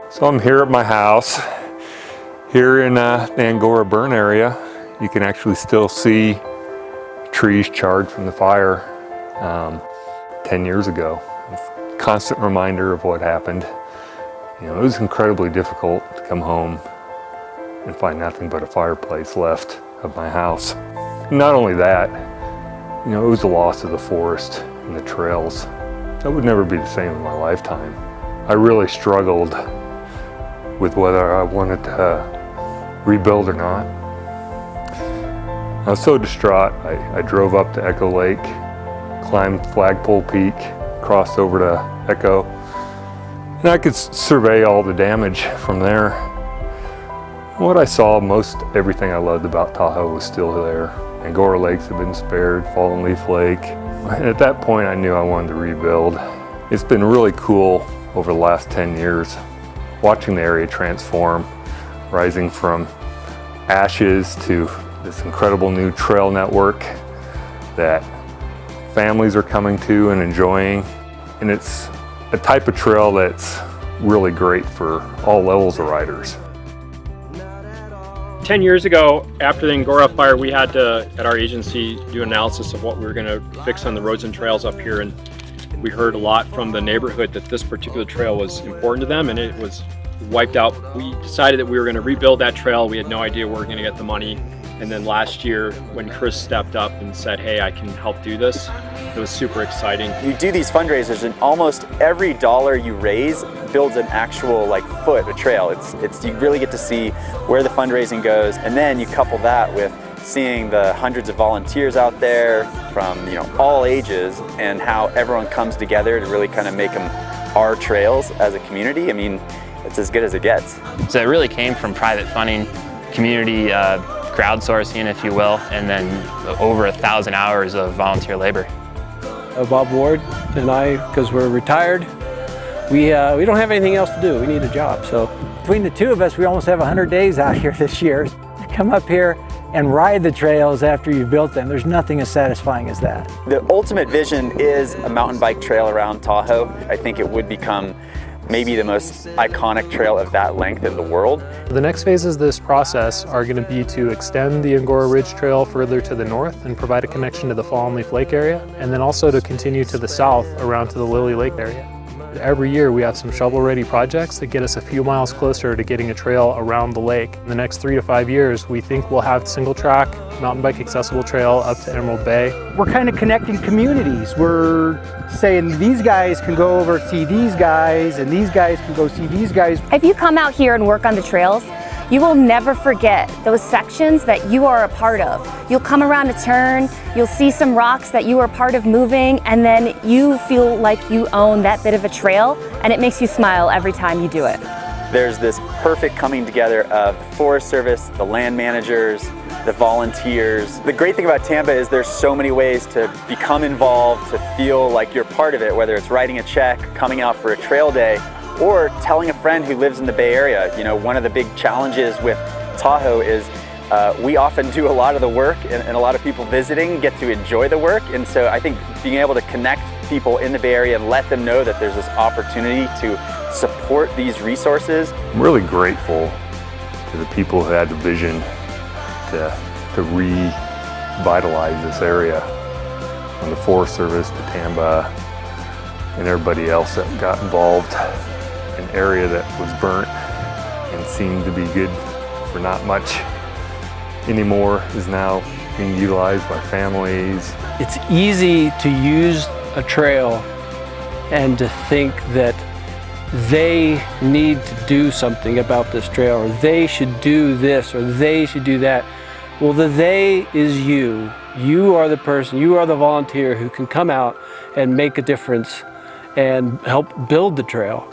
So I'm here at my house, here in the Angora burn area. You can actually still see trees charred from the fire 10 years ago. Constant reminder of what happened. You know, it was incredibly difficult to come home and find nothing but a fireplace left of my house. Not only that, you know, it was the loss of the forest and the trails. That would never be the same in my lifetime. I really struggled with whether I wanted to rebuild or not. I was so distraught, I drove up to Echo Lake, climbed Flagpole Peak, crossed over to Echo, and I could survey all the damage from there. What I saw, most everything I loved about Tahoe was still there. Angora lakes had been spared, Fallen Leaf Lake. And at that point I knew I wanted to rebuild. It's been really cool over the last 10 years, watching the area transform, rising from ashes to this incredible new trail network that families are coming to and enjoying. And it's a type of trail that's really great for all levels of riders. 10 years ago, after the Angora fire, we had to, at our agency, do analysis of what we were going to fix on the roads and trails up here, and we heard a lot from the neighborhood that this particular trail was important to them, and it was wiped out. We decided that we were going to rebuild that trail. We had no idea where we were going to get the money, and then last year, when Chris stepped up and said, hey, I can help do this, it was super exciting. You do these fundraisers, and almost every dollar you raise builds an actual foot, a trail. It's you really get to see where the fundraising goes, and then you couple that with seeing the hundreds of volunteers out there from all ages, and how everyone comes together to really kind of make them our trails as a community. I mean, it's as good as it gets. So it really came from private funding, community crowdsourcing, if you will, and then over 1,000 hours of volunteer labor. Bob Ward and I, because we're retired, we don't have anything else to do. We need a job. So between the two of us, we almost have 100 days out here this year. Come up here and ride the trails after you've built them. There's nothing as satisfying as that. The ultimate vision is a mountain bike trail around Tahoe. I think it would become maybe the most iconic trail of that length in the world. The next phases of this process are going to be to extend the Angora Ridge Trail further to the north and provide a connection to the Fallen Leaf Lake area, and then also to continue to the south around to the Lily Lake area. Every year we have some shovel-ready projects that get us a few miles closer to getting a trail around the lake. In the next 3 to 5 years, we think we'll have single-track, mountain bike accessible trail up to Emerald Bay. We're kind of connecting communities. We're saying these guys can go over see these guys, and these guys can go see these guys. If you come out here and work on the trails, you will never forget those sections that you are a part of. You'll come around a turn, you'll see some rocks that you are part of moving, and then you feel like you own that bit of a trail, and it makes you smile every time you do it. There's this perfect coming together of the Forest Service, the land managers, the volunteers. The great thing about Tampa is there's so many ways to become involved, to feel like you're part of it, whether it's writing a check, coming out for a trail day, or telling a friend who lives in the Bay Area. One of the big challenges with Tahoe is we often do a lot of the work, and a lot of people visiting get to enjoy the work. And so I think being able to connect people in the Bay Area and let them know that there's this opportunity to support these resources. I'm really grateful to the people who had the vision to revitalize this area, from the Forest Service to Tamba and everybody else that got involved. An area that was burnt and seemed to be good for not much anymore is now being utilized by families. it's easy to use a trail and to think that they need to do something about this trail, or they should do this, or they should do that. Well, the they is you. You are the person, you are the volunteer who can come out and make a difference and help build the trail.